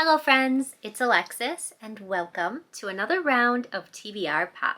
Hello friends, it's Alexis and welcome to another round of TBR Pop.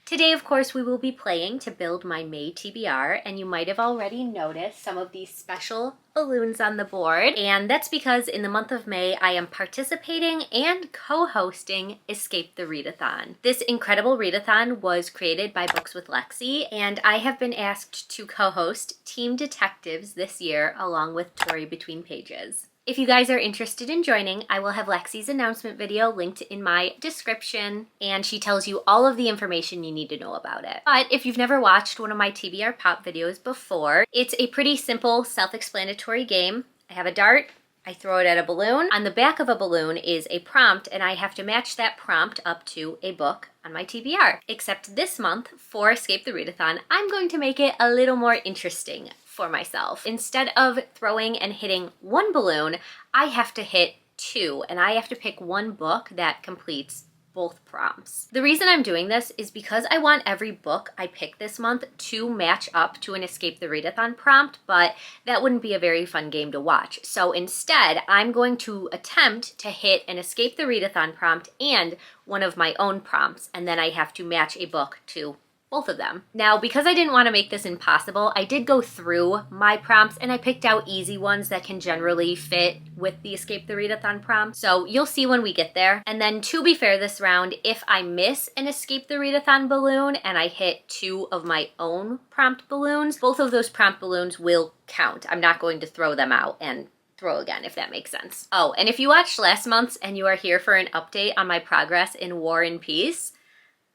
Today, of course, we will be playing to build my May TBR, and you might have already noticed some of these special balloons on the board, and that's because in the month of May, I am participating and co-hosting Escape the Readathon. This incredible readathon was created by Books with Lexi, and I have been asked to co-host Team Detectives this year along with Tori Between Pages. If you guys are interested in joining, I will have Lexi's announcement video linked in my description, and she tells you all of the information you need to know about it. But if you've never watched one of my TBR Pop videos before, it's a pretty simple, self-explanatory game. I have a dart, I throw it at a balloon. On the back of a balloon is a prompt, and I have to match that prompt up to a book on my TBR. Except this month, for Escape the Readathon, I'm going to make it a little more interesting for myself. Instead of throwing and hitting one balloon, I have to hit two, and I have to pick one book that completes both prompts. The reason I'm doing this is because I want every book I pick this month to match up to an Escape the Readathon prompt, but that wouldn't be a very fun game to watch. So instead, I'm going to attempt to hit an Escape the Readathon prompt and one of my own prompts, and then I have to match a book to both of them. Now, because I didn't want to make this impossible, I did go through my prompts and I picked out easy ones that can generally fit with the Escape the Readathon prompt. So you'll see when we get there. And then to be fair this round, if I miss an Escape the Readathon balloon and I hit two of my own prompt balloons, both of those prompt balloons will count. I'm not going to throw them out and throw again, if that makes sense. Oh, and if you watched last month's and you are here for an update on my progress in War and Peace,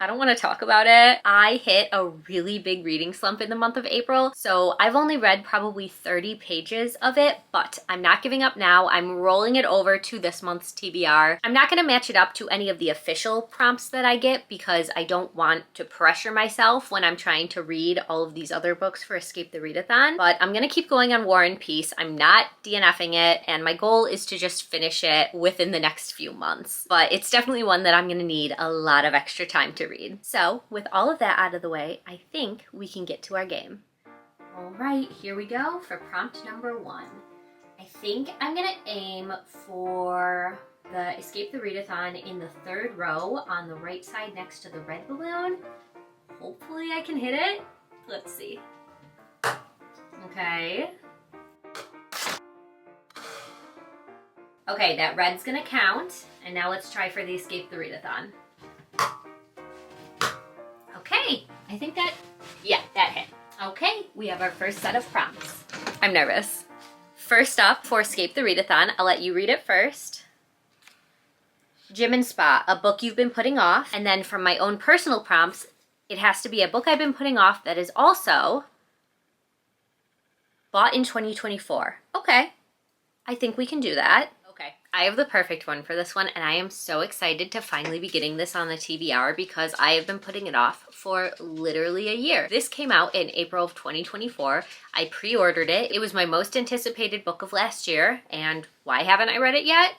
I don't want to talk about it. I hit a really big reading slump in the month of April, so I've only read probably 30 pages of it, but I'm not giving up now. I'm rolling it over to this month's TBR. I'm not going to match it up to any of the official prompts that I get because I don't want to pressure myself when I'm trying to read all of these other books for Escape the Readathon, but I'm going to keep going on War and Peace. I'm not DNFing it, and my goal is to just finish it within the next few months, but it's definitely one that I'm going to need a lot of extra time to read. So with all of that out of the way, I think we can get to our game. All right, here we go for prompt number one. I think I'm gonna aim for the Escape the Readathon in the third row on the right side next to the red balloon. Hopefully I can hit it. Let's see. Okay. Okay, that red's gonna count. And now let's try for the Escape the Readathon. Okay, I think that hit. Okay, we have our first set of prompts. I'm nervous. First up, for Escape the Readathon, I'll let you read it first. Gym and Spa, a book you've been putting off. And then from my own personal prompts, it has to be a book I've been putting off that is also bought in 2024. Okay, I think we can do that. Okay, I have the perfect one for this one, and I am so excited to finally be getting this on the TBR because I have been putting it off for literally a year. This came out in April of 2024. I pre-ordered it. It was my most anticipated book of last year, and why haven't I read it yet?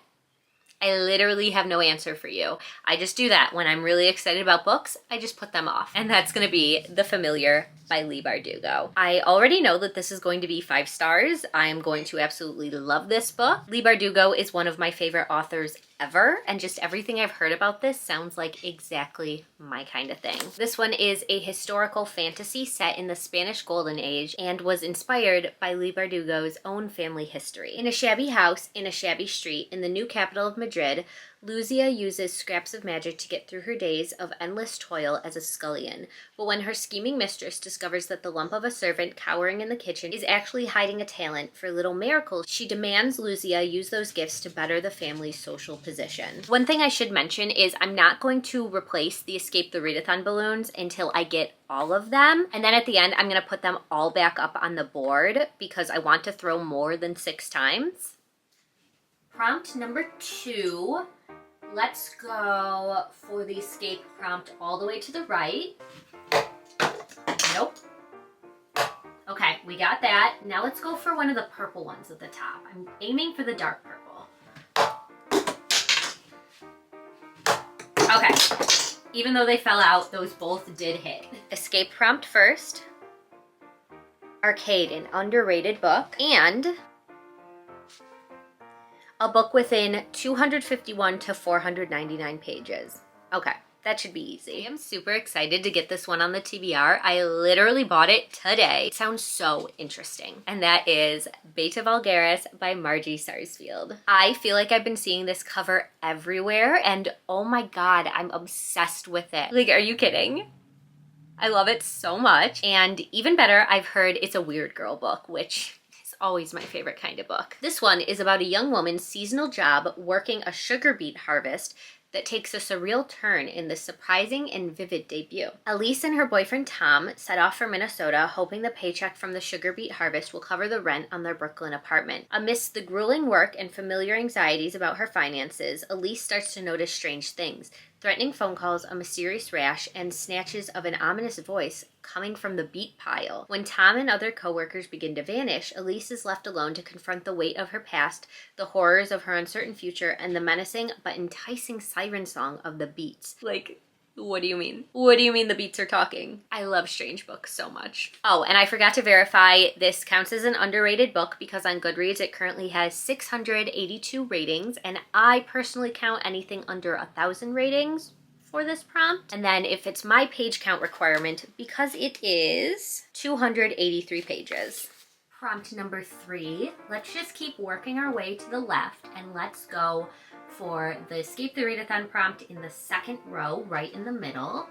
I literally have no answer for you. I just do that. When I'm really excited about books, I just put them off. And that's gonna be The Familiar by Leigh Bardugo. I already know that this is going to be 5 stars. I am going to absolutely love this book. Leigh Bardugo is one of my favorite authors ever, and just everything I've heard about this sounds like exactly my kind of thing. This one is a historical fantasy set in the Spanish Golden Age and was inspired by Leigh Bardugo's own family history. In a shabby house in a shabby street in the new capital of Madrid, Lucia uses scraps of magic to get through her days of endless toil as a scullion. But when her scheming mistress discovers that the lump of a servant cowering in the kitchen is actually hiding a talent for little miracles, she demands Lucia use those gifts to better the family's social position. One thing I should mention is I'm not going to replace the Escape the Readathon balloons until I get all of them. And then at the end, I'm going to put them all back up on the board because I want to throw more than 6 times. Prompt number 2. Let's go for the escape prompt all the way to the right. Nope. Okay, we got that. Now let's go for one of the purple ones at the top. I'm aiming for the dark purple. Okay, even though they fell out, those both did hit. Escape prompt first. Arcade, an underrated book. And A book within 251 to 499 pages. Okay, that should be easy. I am super excited to get this one on the TBR. I literally bought it today. It sounds so interesting. And that is Beta Vulgaris by Margie Sarsfield. I feel like I've been seeing this cover everywhere and oh my God, I'm obsessed with it. Like, are you kidding? I love it so much. And even better, I've heard it's a weird girl book, which is always my favorite kind of book. This one is about a young woman's seasonal job working a sugar beet harvest that takes a surreal turn in this surprising and vivid debut. Elise and her boyfriend Tom set off for Minnesota, hoping the paycheck from the sugar beet harvest will cover the rent on their Brooklyn apartment. Amidst the grueling work and familiar anxieties about her finances, Elise starts to notice strange things. Threatening phone calls, a mysterious rash, and snatches of an ominous voice coming from the beet pile. When Tom and other coworkers begin to vanish, Elise is left alone to confront the weight of her past, the horrors of her uncertain future, and the menacing but enticing siren song of the beets. Like, what do you mean? What do you mean the beets are talking? I love strange books so much. Oh, and I forgot to verify this counts as an underrated book because on Goodreads it currently has 682 ratings, and I personally count anything under 1,000 ratings for this prompt. And then if it's my page count requirement, because it is 283 pages. Prompt number 3, let's just keep working our way to the left and let's go for the Escape the Readathon prompt in the second row, right in the middle.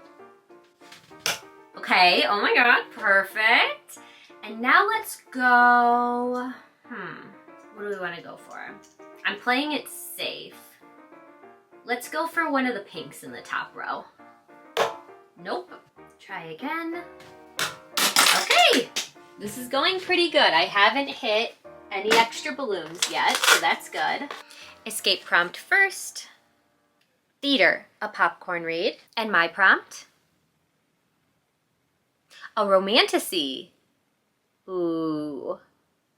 Okay, oh my God, perfect. And now let's go, what do we want to go for? I'm playing it safe. Let's go for one of the pinks in the top row. Nope. Try again. Okay, this is going pretty good. I haven't hit any extra balloons yet, so that's good. Escape prompt first. Theater, a popcorn read. And my prompt? A romantasy. Ooh,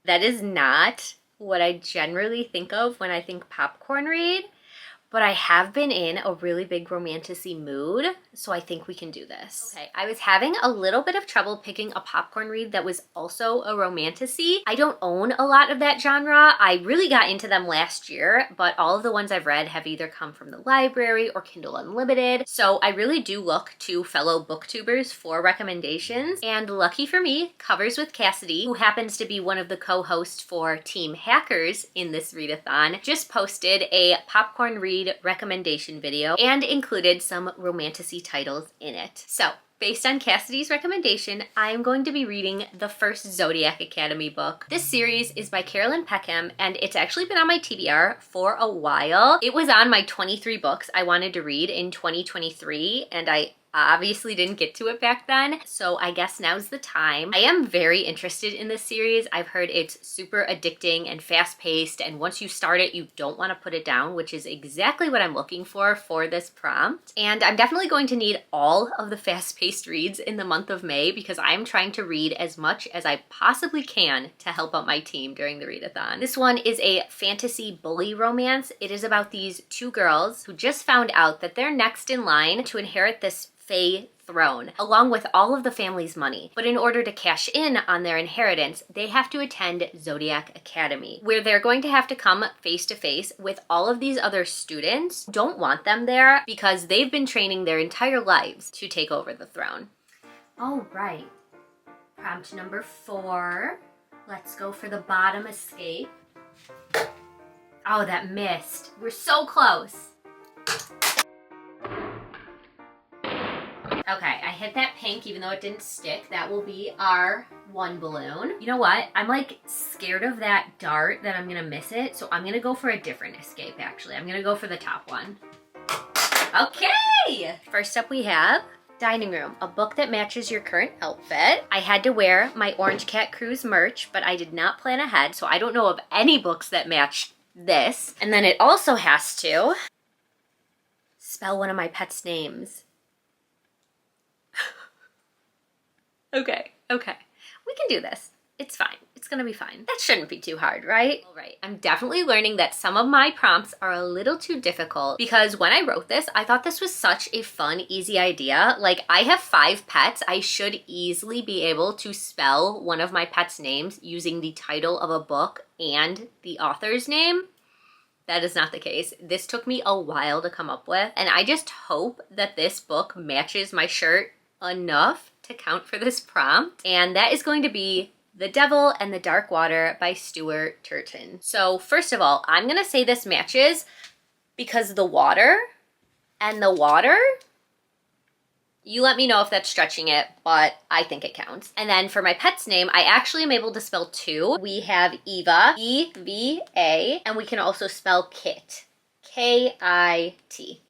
that is not what I generally think of when I think popcorn read, but I have been in a really big romantasy mood, so I think we can do this. Okay, I was having a little bit of trouble picking a popcorn read that was also a romantasy. I don't own a lot of that genre. I really got into them last year, but all of the ones I've read have either come from the library or Kindle Unlimited, so I really do look to fellow booktubers for recommendations, and lucky for me, Covers with Cassidy, who happens to be one of the co-hosts for Team Hackers in this readathon, just posted a popcorn read recommendation video and included some romantasy titles in it. So, based on Cassidy's recommendation, I am going to be reading the first Zodiac Academy book. This series is by Carolyn Peckham, and it's actually been on my TBR for a while. It was on my 23 books I wanted to read in 2023, and I obviously didn't get to it back then, so I guess now's the time. I am very interested in this series. I've heard it's super addicting and fast-paced, and once you start it, you don't want to put it down, which is exactly what I'm looking for this prompt. And I'm definitely going to need all of the fast-paced reads in the month of May because I'm trying to read as much as I possibly can to help out my team during the readathon. This one is a fantasy bully romance. It is about these two girls who just found out that they're next in line to inherit this Fae throne, along with all of the family's money. But in order to cash in on their inheritance, they have to attend Zodiac Academy, where they're going to have to come face to face with all of these other students who don't want them there because they've been training their entire lives to take over the throne. All right, prompt number 4. Let's go for the bottom escape. Oh, that missed. We're so close. Okay, I hit that pink even though it didn't stick. That will be our 1 balloon. You know what? I'm like scared of that dart that I'm gonna miss it, so I'm gonna go for a different escape actually. I'm gonna go for the top one. Okay! First up we have Dining Room, a book that matches your current outfit. I had to wear my Orange Cat Cruise merch, but I did not plan ahead, so I don't know of any books that match this. And then it also has to spell one of my pets' names. Okay. We can do this. It's fine. It's gonna be fine. That shouldn't be too hard, right? All right, I'm definitely learning that some of my prompts are a little too difficult because when I wrote this, I thought this was such a fun, easy idea. Like, I have 5 pets. I should easily be able to spell one of my pets' names using the title of a book and the author's name. that is not the case. This took me a while to come up with, and I just hope that this book matches my shirt enough to count for this prompt. And that is going to be The Devil and the Dark Water by Stuart Turton. So first of all, I'm gonna say this matches because the water, you let me know if that's stretching it, but I think it counts. And then for my pet's name, I actually am able to spell two. We have Eva, E-V-A, and we can also spell Kit, K-I-T.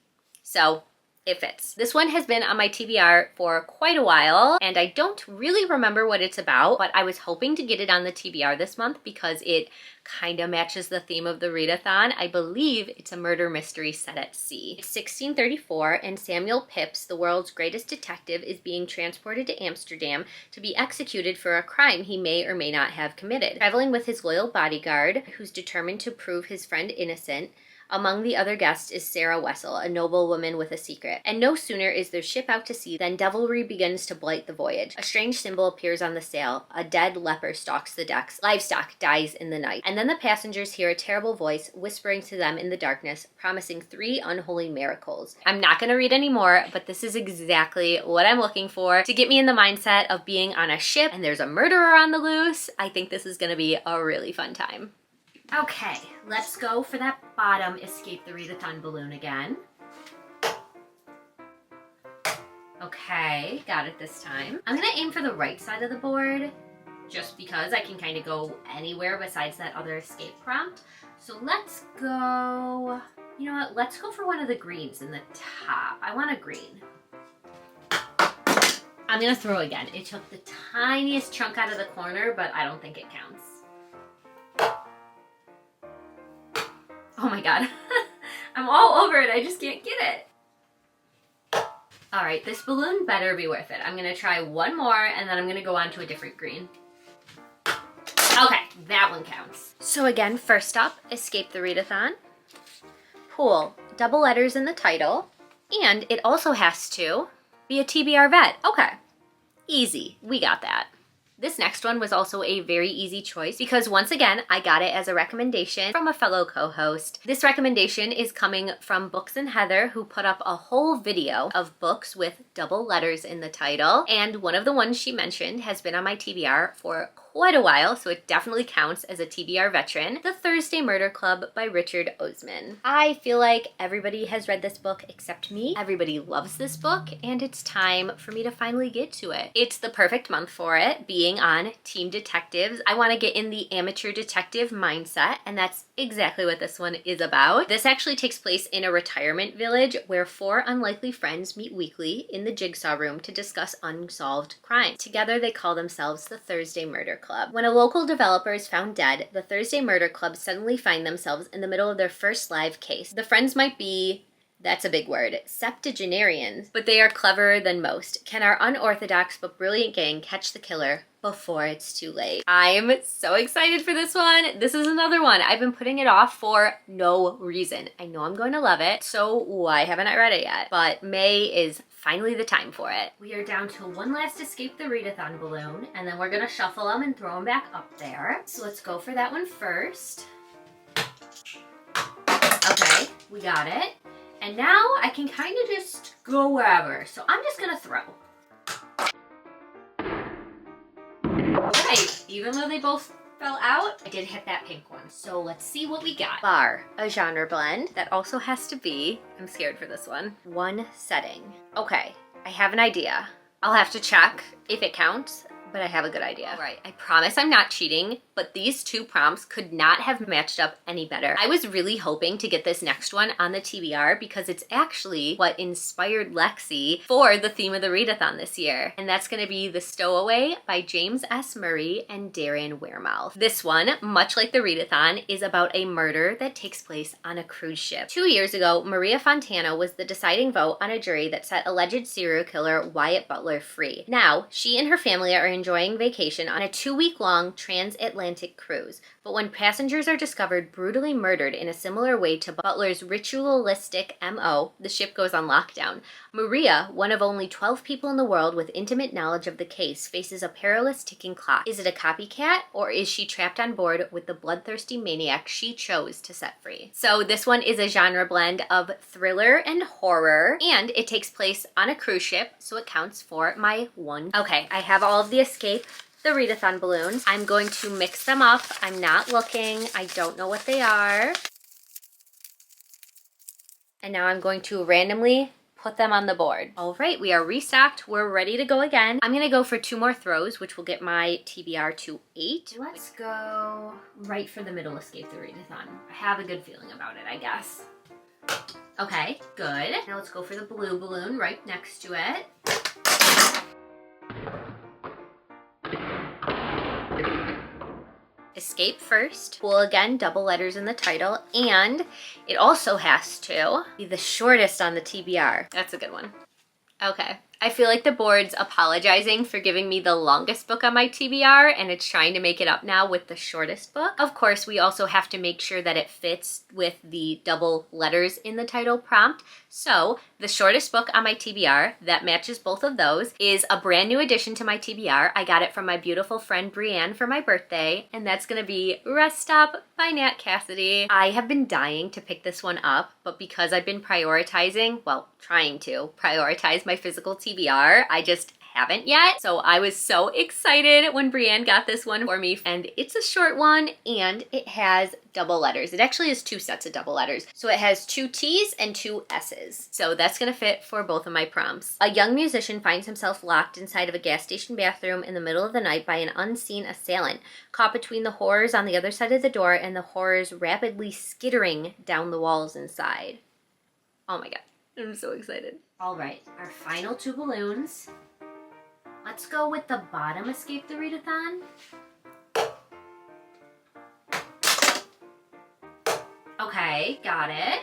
So it fits. This one has been on my TBR for quite a while, and I don't really remember what it's about, but I was hoping to get it on the TBR this month because it kind of matches the theme of the readathon. I believe it's a murder mystery set at sea. It's 1634, and Samuel Pepys, the world's greatest detective, is being transported to Amsterdam to be executed for a crime he may or may not have committed. Traveling with his loyal bodyguard, who's determined to prove his friend innocent, among the other guests is Sarah Wessel, a noble woman with a secret. And no sooner is their ship out to sea than devilry begins to blight the voyage. A strange symbol appears on the sail. A dead leper stalks the decks. Livestock dies in the night. And then the passengers hear a terrible voice whispering to them in the darkness, promising 3 unholy miracles. I'm not going to read any more, but this is exactly what I'm looking for to get me in the mindset of being on a ship and there's a murderer on the loose. I think this is going to be a really fun time. Okay, let's go for that bottom Escape the Readathon balloon again. Okay, got it this time. I'm gonna aim for the right side of the board just because I can kind of go anywhere besides that other escape prompt. So let's go, you know what, let's go for one of the greens in the top. I want a green. I'm gonna throw again. It took the tiniest chunk out of the corner, but I don't think it counts. Oh my god. I'm all over it. I just can't get it. All right, this balloon better be worth it. I'm gonna try one more and then I'm gonna go on to a different green. Okay, that one counts. So again, first up, Escape the Readathon. Pool, double letters in the title, and it also has to be a TBR vet. Okay, easy, we got that. This next one was also a very easy choice because once again, I got it as a recommendation from a fellow co-host. This recommendation is coming from Books and Heather, who put up a whole video of books with double letters in the title. And one of the ones she mentioned has been on my TBR for quite a while, so it definitely counts as a TBR veteran. The Thursday Murder Club by Richard Osman. I feel like everybody has read this book except me. Everybody loves this book, and it's time for me to finally get to it. It's the perfect month for it, being on Team Detectives. I want to get in the amateur detective mindset, and that's exactly what this one is about. This actually takes place in a retirement village where 4 unlikely friends meet weekly in the jigsaw room to discuss unsolved crimes. Together they call themselves the Thursday Murder Club. When a local developer is found dead, the Thursday Murder Club suddenly find themselves in the middle of their first live case. The friends might be, that's a big word, septuagenarians, but they are cleverer than most. Can our unorthodox but brilliant gang catch the killer before it's too late? I'm so excited for this one. This is another one. I've been putting it off for no reason. I know I'm going to love it, so why haven't I read it yet? But May is finally the time for it. We are down to one last Escape the Readathon balloon, and then we're gonna shuffle them and throw them back up there. So let's go for that one first. Okay, we got it. And now I can kind of just go wherever. So I'm just gonna throw. Okay, even though they both fell out, I did hit that pink one. So let's see what we got. Bar, a genre blend. That also has to be, I'm scared for this one, one setting. Okay, I have an idea. I'll have to check if it counts, but I have a good idea. All right, I promise I'm not cheating, but these 2 prompts could not have matched up any better. I was really hoping to get this next one on the TBR because it's actually what inspired Lexi for the theme of the readathon this year. And that's gonna be The Stowaway by James S. Murray and Darren Wearmouth. This one, much like the readathon, is about a murder that takes place on a cruise ship. 2 years ago, Maria Fontana was the deciding vote on a jury that set alleged serial killer Wyatt Butler free. Now, she and her family are enjoying vacation on a 2-week-long transatlantic cruise. But when passengers are discovered brutally murdered in a similar way to Butler's ritualistic MO, the ship goes on lockdown. Maria, one of only 12 people in the world with intimate knowledge of the case, faces a perilous ticking clock. Is it a copycat, or is she trapped on board with the bloodthirsty maniac she chose to set free? So this one is a genre blend of thriller and horror, and it takes place on a cruise ship, so it counts for my one. Okay, I have all of the Escape the Readathon balloons. I'm going to mix them up. I'm not looking. I don't know what they are. And now I'm going to randomly put them on the board. All right, we are restocked. We're ready to go again. I'm gonna go for 2 more throws, which will get my TBR to 8. Let's go right for the middle Escape the Readathon. I have a good feeling about it, I guess. Okay, good. Now let's go for the blue balloon right next to it. Escape first. Well, again, double letters in the title, and it also has to be the shortest on the TBR. That's a good one. Okay. I feel like the board's apologizing for giving me the longest book on my TBR, and it's trying to make it up now with the shortest book. Of course, we also have to make sure that it fits with the double letters in the title prompt. So the shortest book on my TBR that matches both of those is a brand new addition to my TBR. I got it from my beautiful friend Brienne for my birthday, and that's gonna be Rest Stop by Nat Cassidy. I have been dying to pick this one up, but because I've been prioritizing, well, trying to prioritize my physical TBR, I just haven't yet. So I was so excited when Brienne got this one for me, and it's a short one and it has double letters. It actually has 2 sets of double letters. So it has 2 T's and 2 S's. So that's gonna fit for both of my prompts. A young musician finds himself locked inside of a gas station bathroom in the middle of the night by an unseen assailant, caught between the horrors on the other side of the door and the horrors rapidly skittering down the walls inside. Oh my God, I'm so excited. All right, our final 2 balloons. Let's go with the bottom Escape the Readathon. Okay, got it.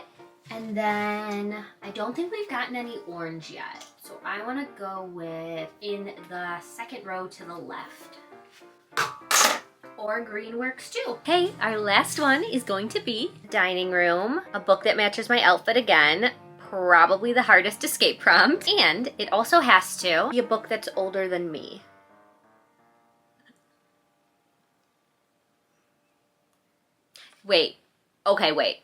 And then I don't think we've gotten any orange yet. So I want to go with in the second row to the left. Or green works too. Okay, our last one is going to be Dining Room, a book that matches my outfit again. Probably the hardest escape prompt. And it also has to be a book that's older than me. Wait. Okay, wait.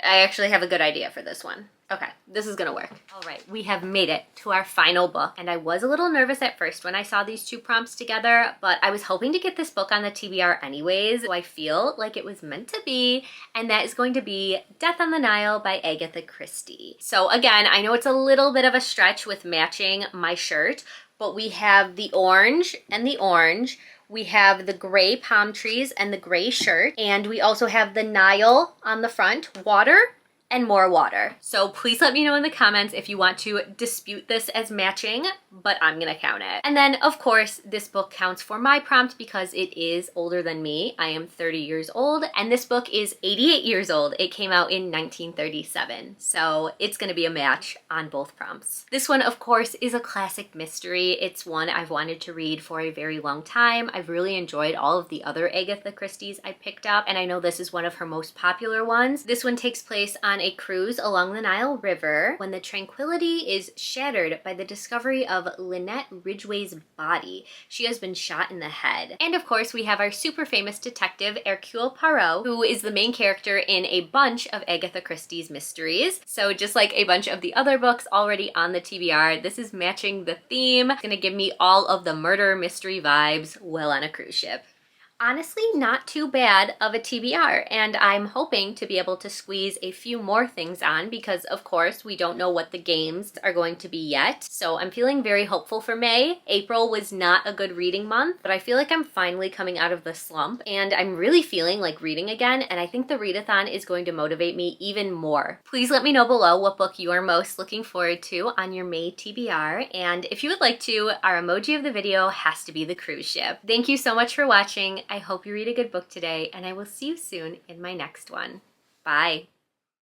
I actually have a good idea for this one. Okay, this is gonna work. All right, we have made it to our final book, and I was a little nervous at first when I saw these 2 prompts together, but I was hoping to get this book on the TBR anyways, so I feel like it was meant to be, and that is going to be Death on the Nile by Agatha Christie. So again, I know it's a little bit of a stretch with matching my shirt, but we have the orange and the orange. We have the gray palm trees and the gray shirt, and we also have the Nile on the front, water, and more water. So please let me know in the comments if you want to dispute this as matching, but I'm gonna count it. And then of course, this book counts for my prompt because it is older than me. I am 30 years old, and this book is 88 years old. It came out in 1937. So it's gonna be a match on both prompts. This one, of course, is a classic mystery. It's one I've wanted to read for a very long time. I've really enjoyed all of the other Agatha Christie's I picked up, and I know this is one of her most popular ones. This one takes place on a cruise along the Nile River when the tranquility is shattered by the discovery of Lynette Ridgway's body. She has been shot in the head. And of course, we have our super famous detective, Hercule Poirot, who is the main character in a bunch of Agatha Christie's mysteries. So just like a bunch of the other books already on the TBR, this is matching the theme. It's gonna give me all of the murder mystery vibes while on a cruise ship. Honestly, not too bad of a TBR, and I'm hoping to be able to squeeze a few more things on because, of course, we don't know what the games are going to be yet. So I'm feeling very hopeful for May. April was not a good reading month, but I feel like I'm finally coming out of the slump, and I'm really feeling like reading again, and I think the readathon is going to motivate me even more. Please let me know below what book you are most looking forward to on your May TBR, and if you would like to, our emoji of the video has to be the cruise ship. Thank you so much for watching. I hope you read a good book today, and I will see you soon in my next one. Bye.